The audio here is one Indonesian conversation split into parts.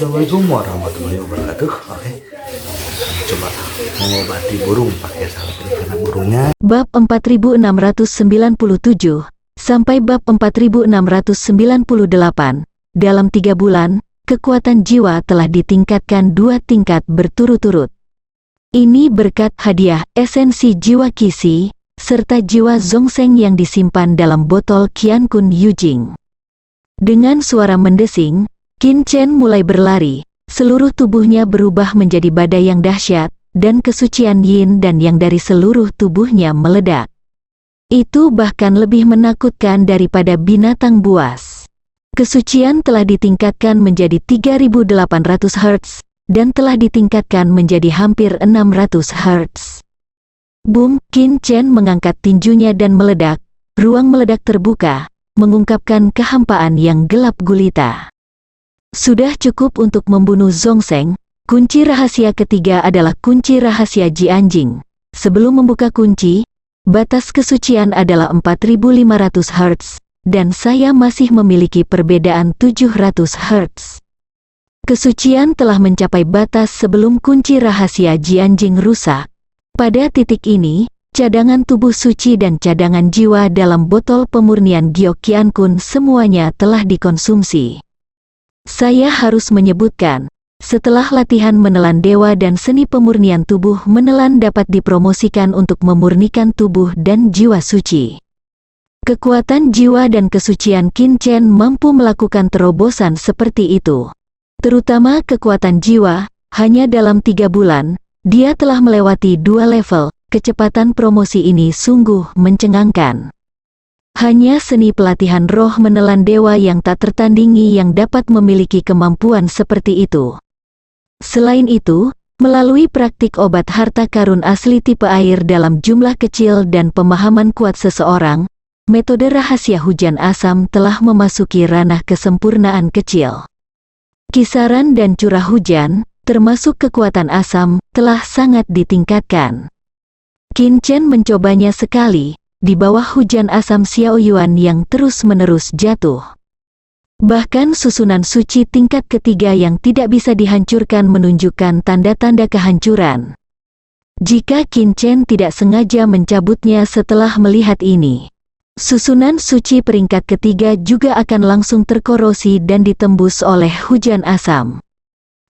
Assalamualaikum warahmatullahi wabarakatuh. Oke, coba mengobati burung pakai salep ini karena burungnya. Bab 4697 sampai bab 4698. Dalam 3 bulan, kekuatan jiwa telah ditingkatkan 2 tingkat berturut-turut. Ini berkat hadiah esensi jiwa Qixi serta jiwa Zhongsheng yang disimpan dalam botol Qiankun Yujing. Dengan suara mendesing, Qin Chen mulai berlari. Seluruh tubuhnya berubah menjadi badai yang dahsyat, dan kesucian yin dan yang dari seluruh tubuhnya meledak. Itu bahkan lebih menakutkan daripada binatang buas. Kesucian telah ditingkatkan menjadi 3800 Hz, dan telah ditingkatkan menjadi hampir 600 Hz. Boom, Qin Chen mengangkat tinjunya dan meledak. Ruang meledak terbuka, mengungkapkan kehampaan yang gelap gulita. Sudah cukup untuk membunuh Zhongsheng. Kunci rahasia ketiga adalah kunci rahasia Jianjing. Sebelum membuka kunci, batas kesucian adalah 4500 Hz, dan saya masih memiliki perbedaan 700 Hz. Kesucian telah mencapai batas sebelum kunci rahasia Jianjing rusak. Pada titik ini, cadangan tubuh suci dan cadangan jiwa dalam botol pemurnian Gyo Qiankun semuanya telah dikonsumsi. Saya harus menyebutkan, setelah latihan menelan dewa dan seni pemurnian tubuh menelan dapat dipromosikan untuk memurnikan tubuh dan jiwa suci. Kekuatan jiwa dan kesucian Qin Chen mampu melakukan terobosan seperti itu. Terutama kekuatan jiwa, hanya dalam 3 bulan, dia telah melewati 2 level. Kecepatan promosi ini sungguh mencengangkan. Hanya seni pelatihan roh menelan dewa yang tak tertandingi yang dapat memiliki kemampuan seperti itu. Selain itu, melalui praktik obat harta karun asli tipe air dalam jumlah kecil dan pemahaman kuat seseorang, metode rahasia hujan asam telah memasuki ranah kesempurnaan kecil. Kisaran dan curah hujan, termasuk kekuatan asam, telah sangat ditingkatkan. Qin Chen mencobanya sekali, di bawah hujan asam Xiaoyuan yang terus-menerus jatuh. Bahkan susunan suci tingkat ketiga yang tidak bisa dihancurkan menunjukkan tanda-tanda kehancuran. Jika Qin Chen tidak sengaja mencabutnya setelah melihat ini, susunan suci peringkat ketiga juga akan langsung terkorosi dan ditembus oleh hujan asam.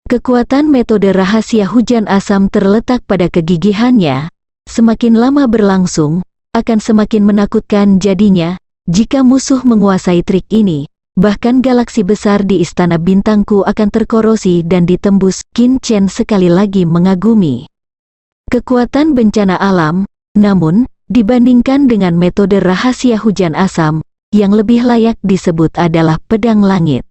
Kekuatan metode rahasia hujan asam terletak pada kegigihannya. Semakin lama berlangsung, akan semakin menakutkan jadinya, jika musuh menguasai trik ini, bahkan galaksi besar di istana bintangku akan terkorosi dan ditembus. Qin Chen sekali lagi mengagumi kekuatan bencana alam, namun, dibandingkan dengan metode rahasia hujan asam, yang lebih layak disebut adalah pedang langit.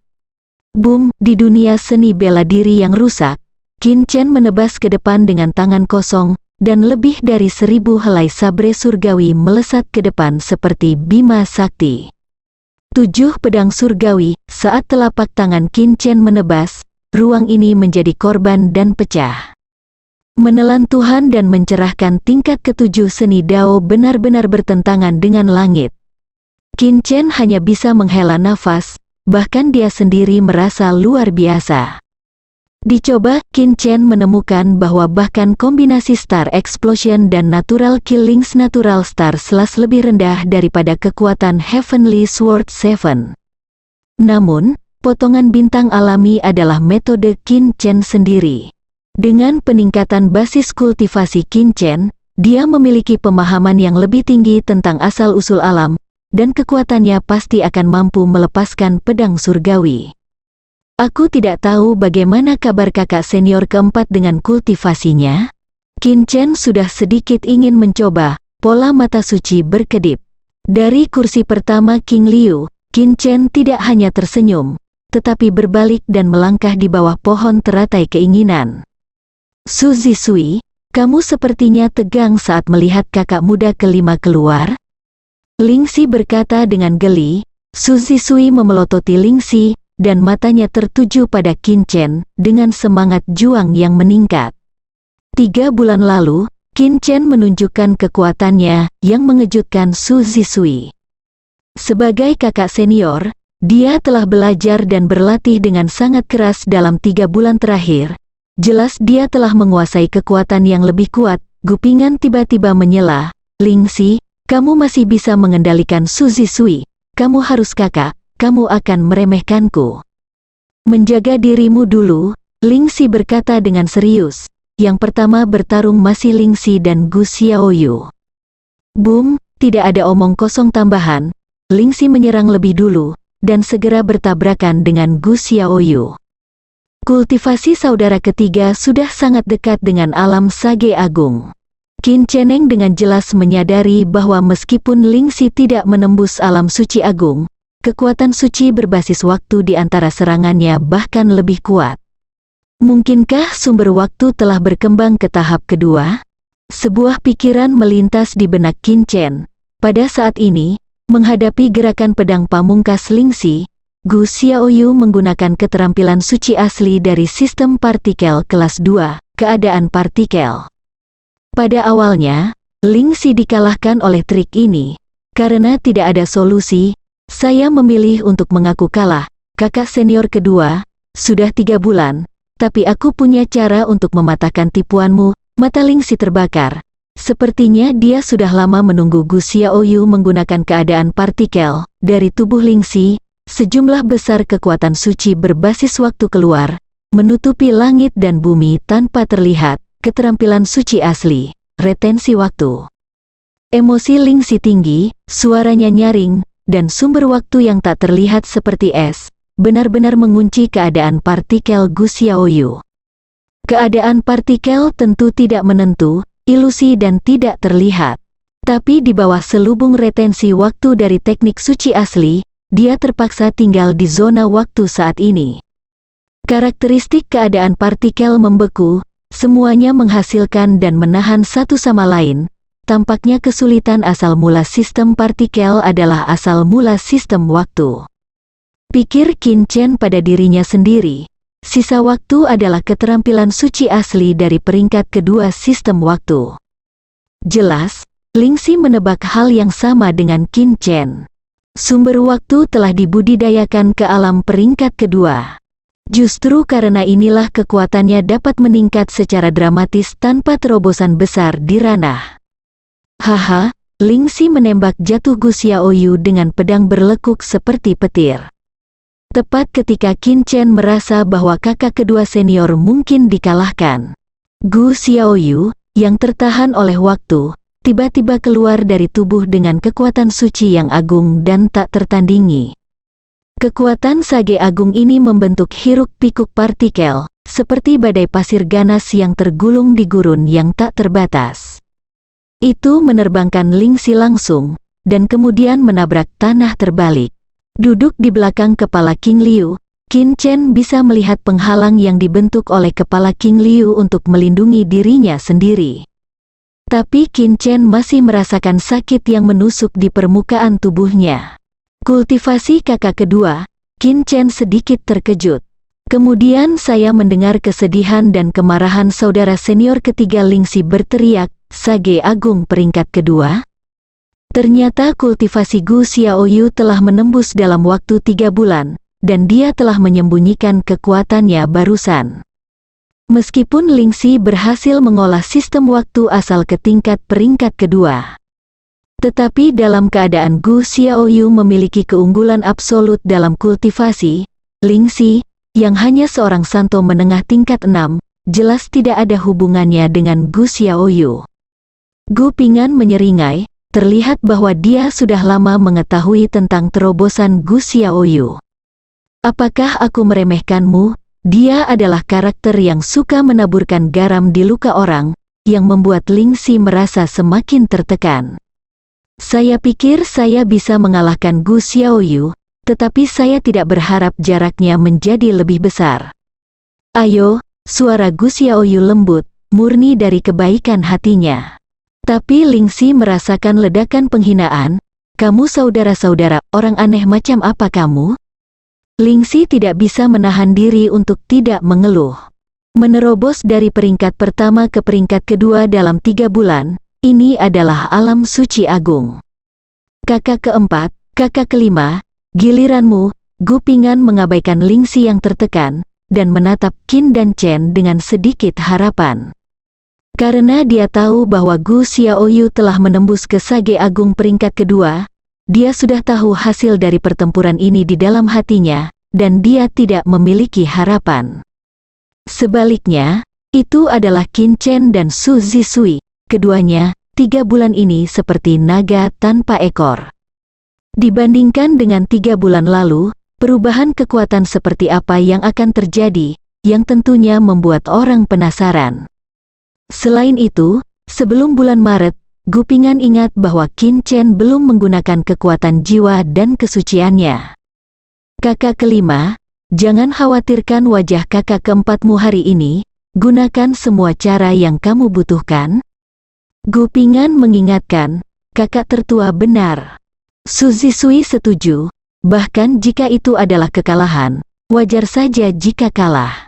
Boom, di dunia seni bela diri yang rusak, Qin Chen menebas ke depan dengan tangan kosong, dan lebih dari 1000 helai sabre surgawi melesat ke depan seperti Bima Sakti. 7 pedang surgawi, saat telapak tangan Qin Chen menebas, ruang ini menjadi korban dan pecah. Menelan Tuhan dan mencerahkan tingkat ke-7 seni Dao benar-benar bertentangan dengan langit. Qin Chen hanya bisa menghela nafas, bahkan dia sendiri merasa luar biasa. Dicoba, Qin Chen menemukan bahwa bahkan kombinasi Star Explosion dan Natural Killings Natural Star Slash lebih rendah daripada kekuatan Heavenly Sword 7. Namun, potongan bintang alami adalah metode Qin Chen sendiri. Dengan peningkatan basis kultivasi Qin Chen, dia memiliki pemahaman yang lebih tinggi tentang asal-usul alam, dan kekuatannya pasti akan mampu melepaskan pedang surgawi. Aku tidak tahu bagaimana kabar kakak senior keempat dengan kultivasinya. Qin Chen sudah sedikit ingin mencoba, pola mata suci berkedip. Dari kursi pertama King Liu, Qin Chen tidak hanya tersenyum, tetapi berbalik dan melangkah di bawah pohon teratai keinginan. Su Zisui, kamu sepertinya tegang saat melihat kakak muda kelima keluar. Lingxi berkata dengan geli. Su Zisui memelototi Lingxi, dan matanya tertuju pada Qin Chen dengan semangat juang yang meningkat. 3 bulan lalu, Qin Chen menunjukkan kekuatannya yang mengejutkan Su Zisui. Sebagai kakak senior, Dia telah belajar dan berlatih dengan sangat keras dalam 3 bulan terakhir. Jelas dia telah menguasai kekuatan yang lebih kuat. Gupingan tiba-tiba menyela, Lingxi, kamu masih bisa mengendalikan Suzy Sui. Kamu harus kakak, kamu akan meremehkanku. Menjaga dirimu dulu, Lingxi berkata dengan serius. Yang pertama bertarung masih Lingxi dan Gu Xiaoyu. Boom, tidak ada omong kosong tambahan. Lingxi menyerang lebih dulu, dan segera bertabrakan dengan Gu Xiaoyu. Kultivasi saudara ketiga sudah sangat dekat dengan alam Sage Agung. Qin Ceneng dengan jelas menyadari bahwa meskipun Lingxi tidak menembus alam suci agung, kekuatan suci berbasis waktu di antara serangannya bahkan lebih kuat. Mungkinkah sumber waktu telah berkembang ke tahap kedua? Sebuah pikiran melintas di benak Qin Chen. Pada saat ini, menghadapi gerakan pedang pamungkas Lingxi, Gu Xiaoyu menggunakan keterampilan suci asli dari sistem partikel kelas 2, keadaan partikel. Pada awalnya, Lingxi dikalahkan oleh trik ini. Karena tidak ada solusi, saya memilih untuk mengaku kalah. Kakak senior kedua, sudah 3 bulan, tapi aku punya cara untuk mematahkan tipuanmu. Mata Lingxi terbakar. Sepertinya dia sudah lama menunggu Gu Xiaoyu menggunakan keadaan partikel dari tubuh Lingxi. Sejumlah besar kekuatan suci berbasis waktu keluar, menutupi langit dan bumi tanpa terlihat. Keterampilan suci asli, retensi waktu. Emosi Lingxi tinggi, suaranya nyaring, dan sumber waktu yang tak terlihat seperti es, benar-benar mengunci keadaan partikel Gu Xiaoyu. Keadaan partikel tentu tidak menentu, ilusi dan tidak terlihat. Tapi di bawah selubung retensi waktu dari teknik suci asli, dia terpaksa tinggal di zona waktu saat ini. Karakteristik keadaan partikel membeku, semuanya menghasilkan dan menahan satu sama lain. Tampaknya kesulitan asal mula sistem partikel adalah asal mula sistem waktu. Pikir Qin Chen pada dirinya sendiri. Sisa waktu adalah keterampilan suci asli dari peringkat kedua sistem waktu. Jelas, Lingxi menebak hal yang sama dengan Qin Chen. Sumber waktu telah dibudidayakan ke alam peringkat kedua. Justru karena inilah kekuatannya dapat meningkat secara dramatis tanpa terobosan besar di ranah. Haha, Lingxi menembak jatuh Gu Xiaoyu dengan pedang berlekuk seperti petir. Tepat ketika Qin Chen merasa bahwa kakak kedua senior mungkin dikalahkan. Gu Xiaoyu, yang tertahan oleh waktu, tiba-tiba keluar dari tubuh dengan kekuatan suci yang agung dan tak tertandingi. Kekuatan Sage Agung ini membentuk hiruk-pikuk partikel, seperti badai pasir ganas yang tergulung di gurun yang tak terbatas. Itu menerbangkan Lingxi langsung, dan kemudian menabrak tanah terbalik. Duduk di belakang kepala King Liu, Qin Chen bisa melihat penghalang yang dibentuk oleh kepala King Liu untuk melindungi dirinya sendiri. Tapi Qin Chen masih merasakan sakit yang menusuk di permukaan tubuhnya. Kultivasi kakak kedua, Qin Chen sedikit terkejut. Kemudian saya mendengar kesedihan dan kemarahan saudara senior ketiga Lingxi berteriak, Sage Agung peringkat kedua? Ternyata kultivasi Gu Xiaoyu telah menembus dalam waktu 3 bulan, dan dia telah menyembunyikan kekuatannya barusan. Meskipun Lingxi berhasil mengolah sistem waktu asal ke tingkat peringkat kedua. Tetapi dalam keadaan Gu Xiaoyu memiliki keunggulan absolut dalam kultivasi, Lingxi, yang hanya seorang santo menengah tingkat 6, jelas tidak ada hubungannya dengan Gu Xiaoyu. Gu Pingan menyeringai, terlihat bahwa dia sudah lama mengetahui tentang terobosan Gu Xiaoyu. Apakah aku meremehkanmu? Dia adalah karakter yang suka menaburkan garam di luka orang, yang membuat Lingxi merasa semakin tertekan. Saya pikir saya bisa mengalahkan Gu Xiaoyu, tetapi saya tidak berharap jaraknya menjadi lebih besar. Ayo, suara Gu Xiaoyu lembut, murni dari kebaikan hatinya. Tapi Lingxi merasakan ledakan penghinaan. Kamu saudara-saudara, orang aneh macam apa kamu? Lingxi tidak bisa menahan diri untuk tidak mengeluh. Menerobos dari peringkat pertama ke peringkat kedua dalam 3 bulan, ini adalah alam suci agung. Kakak keempat, kakak kelima, giliranmu, Gupingan mengabaikan Lingxi yang tertekan, dan menatap Qin dan Chen dengan sedikit harapan. Karena dia tahu bahwa Gu Xiaoyu telah menembus ke Sage Agung peringkat kedua, dia sudah tahu hasil dari pertempuran ini di dalam hatinya, dan dia tidak memiliki harapan. Sebaliknya, itu adalah Qin Chen dan Su Zisui. Keduanya, 3 bulan ini seperti naga tanpa ekor. Dibandingkan dengan 3 bulan lalu, perubahan kekuatan seperti apa yang akan terjadi, yang tentunya membuat orang penasaran. Selain itu, sebelum bulan Maret, Gupingan ingat bahwa Qin Chen belum menggunakan kekuatan jiwa dan kesuciannya. Kakak kelima, jangan khawatirkan wajah kakak keempatmu hari ini, gunakan semua cara yang kamu butuhkan. Gupingan mengingatkan, kakak tertua benar. Su Zisui setuju. Bahkan jika itu adalah kekalahan, wajar saja jika kalah.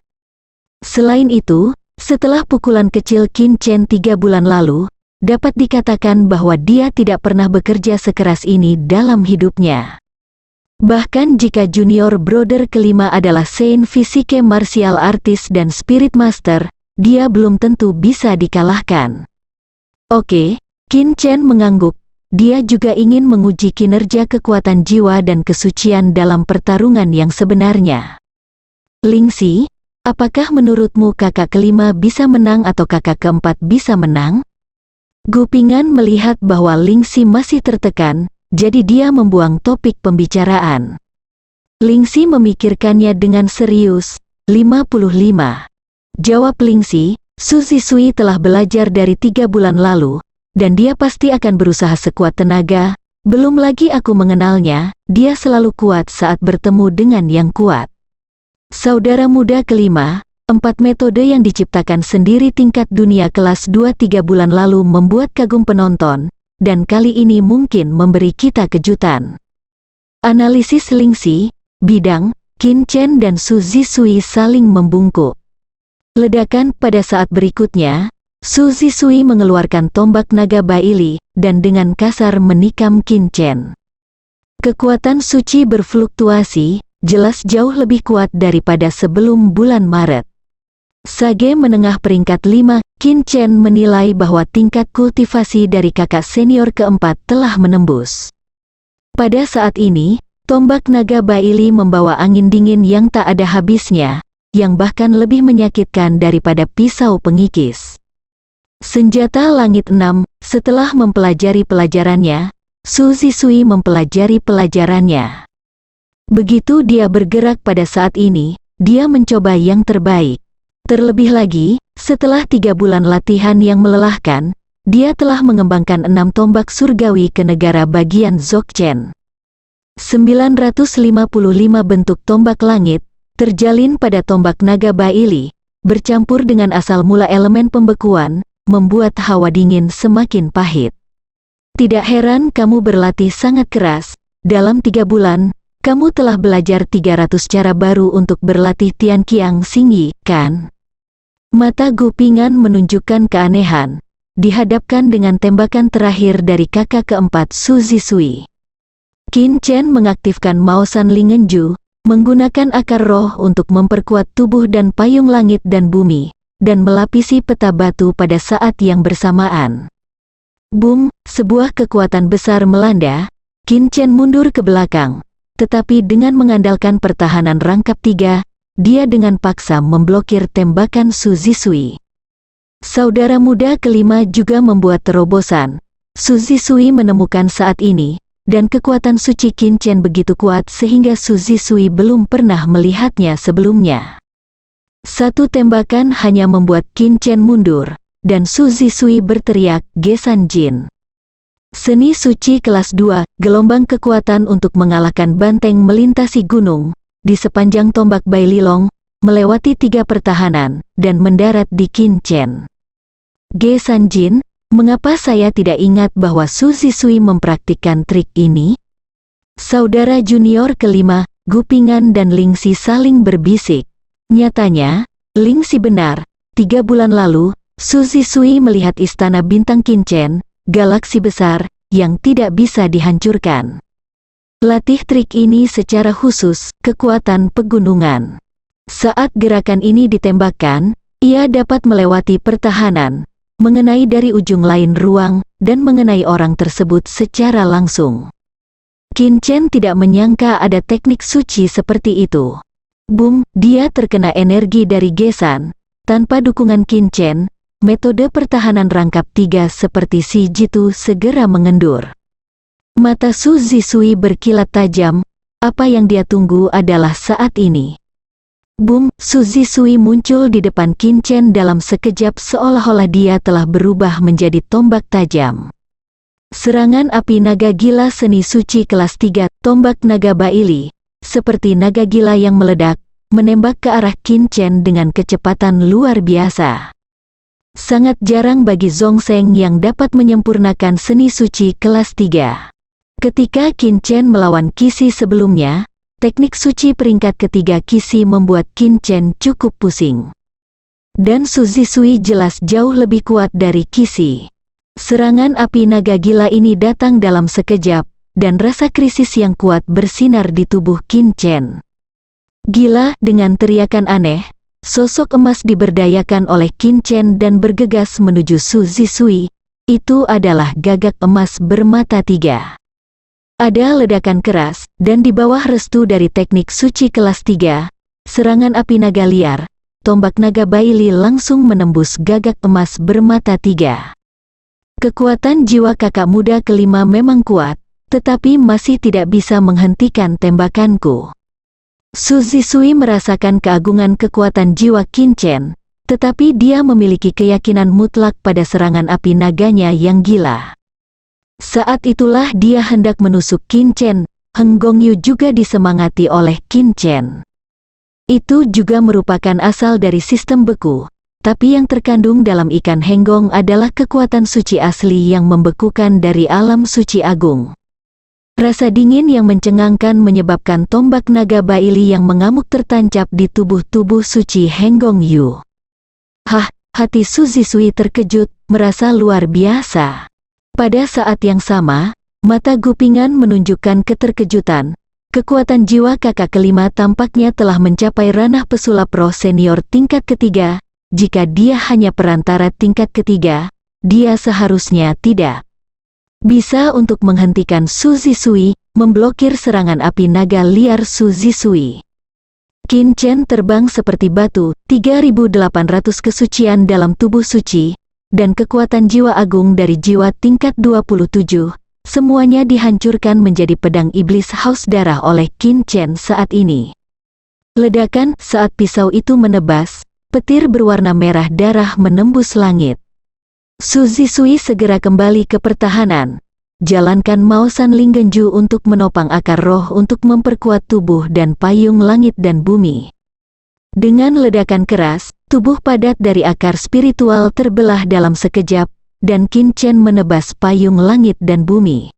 Selain itu, setelah pukulan kecil Qin Chen 3 bulan lalu, dapat dikatakan bahwa dia tidak pernah bekerja sekeras ini dalam hidupnya. Bahkan jika junior brother kelima adalah Saint Physique Martial Artist dan Spirit Master, dia belum tentu bisa dikalahkan. Oke, Qin Chen mengangguk. Dia juga ingin menguji kinerja kekuatan jiwa dan kesucian dalam pertarungan yang sebenarnya. Lingxi, apakah menurutmu kakak kelima bisa menang atau kakak keempat bisa menang? Gupingan melihat bahwa Lingxi masih tertekan, jadi dia membuang topik pembicaraan. Lingxi memikirkannya dengan serius. 55. Jawab Lingxi, Su Zisui telah belajar dari 3 bulan lalu, dan dia pasti akan berusaha sekuat tenaga. Belum lagi aku mengenalnya, dia selalu kuat saat bertemu dengan yang kuat. Saudara muda kelima, 4 metode yang diciptakan sendiri tingkat dunia kelas 2 3 bulan lalu membuat kagum penonton, dan kali ini mungkin memberi kita kejutan. Analisis Lingxi, bidang, Qin Chen dan Su Zisui saling membungkuk. Ledakan pada saat berikutnya, Su Zisui mengeluarkan tombak naga Baili, dan dengan kasar menikam Qin Chen. Kekuatan suci berfluktuasi, jelas jauh lebih kuat daripada sebelum bulan Maret. Sage menengah peringkat 5, Qin Chen menilai bahwa tingkat kultivasi dari kakak senior keempat telah menembus. Pada saat ini, tombak naga Baili membawa angin dingin yang tak ada habisnya, yang bahkan lebih menyakitkan daripada pisau pengikis. Senjata Langit 6, setelah mempelajari pelajarannya, Su Zisui mempelajari pelajarannya. Begitu dia bergerak pada saat ini, dia mencoba yang terbaik. Terlebih lagi, setelah 3 bulan latihan yang melelahkan, dia telah mengembangkan 6 tombak surgawi ke negara bagian Dzogchen. 955 bentuk tombak langit, terjalin pada tombak naga Baili, bercampur dengan asal mula elemen pembekuan, membuat hawa dingin semakin pahit. Tidak heran kamu berlatih sangat keras. Dalam 3 bulan, kamu telah belajar 300 cara baru untuk berlatih Tian Qiang Xingyi, kan? Mata Gupingan menunjukkan keanehan, dihadapkan dengan tembakan terakhir dari kakak keempat Su Zisui. Qin Chen mengaktifkan Maosan Lingenju, menggunakan akar roh untuk memperkuat tubuh dan payung langit dan bumi, dan melapisi peta batu pada saat yang bersamaan. Boom, sebuah kekuatan besar melanda. Qin Chen mundur ke belakang, tetapi dengan mengandalkan pertahanan rangkap 3, dia dengan paksa memblokir tembakan Su Zisui. Saudara muda kelima juga membuat terobosan. Su Zisui menemukan saat ini, dan kekuatan suci Qin Chen begitu kuat sehingga Su Zisui belum pernah melihatnya sebelumnya. Satu tembakan hanya membuat Qin Chen mundur, dan Su Zisui berteriak, Gesan Jin. Seni suci kelas 2, gelombang kekuatan untuk mengalahkan banteng melintasi gunung, di sepanjang tombak Baililong, melewati 3 pertahanan, dan mendarat di Qin Chen. Gesan Jin, mengapa saya tidak ingat bahwa Su Zisui mempraktikkan trik ini? Saudara junior kelima, Gupingan dan Lingxi saling berbisik. Nyatanya, Lingxi benar. 3 bulan lalu, Su Zisui melihat istana bintang Qin Chen, galaksi besar, yang tidak bisa dihancurkan. Latih trik ini secara khusus, kekuatan pegunungan. Saat gerakan ini ditembakkan, ia dapat melewati pertahanan, mengenai dari ujung lain ruang, dan mengenai orang tersebut secara langsung. Qin Chen tidak menyangka ada teknik suci seperti itu. Boom, dia terkena energi dari Gesan. Tanpa dukungan Qin Chen, metode pertahanan rangkap 3 seperti Shi Jitu segera mengendur. Mata Su Zisui berkilat tajam, apa yang dia tunggu adalah saat ini. Boom, Su Zisui muncul di depan Qin Chen dalam sekejap seolah-olah dia telah berubah menjadi tombak tajam. Serangan api naga gila seni suci kelas 3, tombak naga Baili, seperti naga gila yang meledak, menembak ke arah Qin Chen dengan kecepatan luar biasa. Sangat jarang bagi Zhongzheng yang dapat menyempurnakan seni suci kelas 3. Ketika Qin Chen melawan Qixi sebelumnya, teknik suci peringkat ketiga Qixi membuat Qin Chen cukup pusing. Dan Su Zisui jelas jauh lebih kuat dari Qixi. Serangan api naga gila ini datang dalam sekejap, dan rasa krisis yang kuat bersinar di tubuh Qin Chen. Gila, dengan teriakan aneh, sosok emas diberdayakan oleh Qin Chen dan bergegas menuju Su Zisui. Itu adalah gagak emas bermata 3. Ada ledakan keras, dan di bawah restu dari teknik suci kelas 3, serangan api naga liar, tombak naga Baili langsung menembus gagak emas bermata 3. Kekuatan jiwa kakak muda kelima memang kuat, tetapi masih tidak bisa menghentikan tembakanku. Su Zisui merasakan keagungan kekuatan jiwa Qin Chen, tetapi dia memiliki keyakinan mutlak pada serangan api naganya yang gila. Saat itulah dia hendak menusuk Qin Chen. Heng Gongyu juga disemangati oleh Qin Chen. Itu juga merupakan asal dari sistem beku, tapi yang terkandung dalam ikan Henggong adalah kekuatan suci asli yang membekukan dari alam suci agung. Rasa dingin yang mencengangkan menyebabkan tombak naga Baili yang mengamuk tertancap di tubuh-tubuh suci Heng Gongyu. Hah, hati Su Zisui terkejut, merasa luar biasa. Pada saat yang sama, mata Gupingan menunjukkan keterkejutan. Kekuatan jiwa kakak kelima tampaknya telah mencapai ranah pesulap roh senior tingkat ketiga. Jika dia hanya perantara tingkat ketiga, dia seharusnya tidak bisa untuk menghentikan Su Zisui, memblokir serangan api naga liar Su Zisui. Qin Chen terbang seperti batu, 3.800 kesucian dalam tubuh suci, dan kekuatan jiwa agung dari jiwa tingkat 27, semuanya dihancurkan menjadi pedang iblis haus darah oleh Qin Chen saat ini. Ledakan saat pisau itu menebas, petir berwarna merah darah menembus langit. Su Zisui segera kembali ke pertahanan. Jalankan Mao San Linggenju untuk menopang akar roh untuk memperkuat tubuh dan payung langit dan bumi. Dengan ledakan keras, tubuh padat dari akar spiritual terbelah dalam sekejap, dan Qin Chen menebas payung langit dan bumi.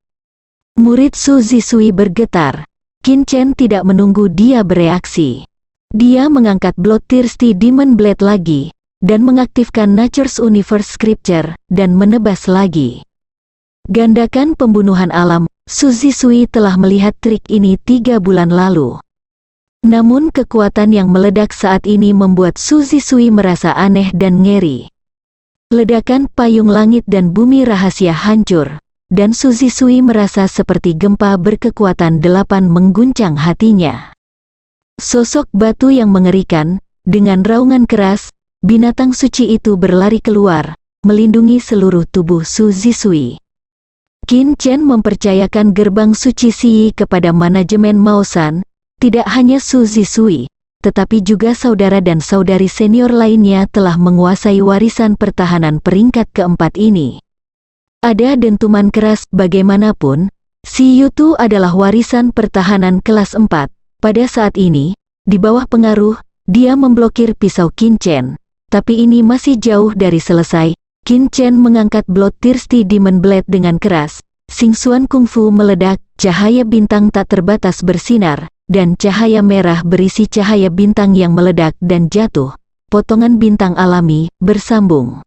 Murid Su Zisui bergetar. Qin Chen tidak menunggu dia bereaksi. Dia mengangkat Bloodthirsty Demon Blade lagi, dan mengaktifkan Nature's Universe Scripture, dan menebas lagi. Gandakan pembunuhan alam, Su Zisui telah melihat trik ini 3 bulan lalu. Namun kekuatan yang meledak saat ini membuat Su Zisui merasa aneh dan ngeri. Ledakan payung langit dan bumi rahasia hancur, dan Su Zisui merasa seperti gempa berkekuatan 8 mengguncang hatinya. Sosok batu yang mengerikan, dengan raungan keras, binatang suci itu berlari keluar, melindungi seluruh tubuh Su Zisui. Qin Chen mempercayakan gerbang suci Xi kepada manajemen Mao San, tidak hanya Su Zisui, tetapi juga saudara dan saudari senior lainnya telah menguasai warisan pertahanan peringkat keempat ini. Ada dentuman keras bagaimanapun, Xi Yutu adalah warisan pertahanan kelas 4. Pada saat ini, di bawah pengaruh, dia memblokir pisau Qin Chen. Tapi ini masih jauh dari selesai. Qin Chen mengangkat Bloodthirsty Demon Blade dengan keras. Xingxuan Kungfu meledak, cahaya bintang tak terbatas bersinar, dan cahaya merah berisi cahaya bintang yang meledak dan jatuh. Potongan bintang alami bersambung.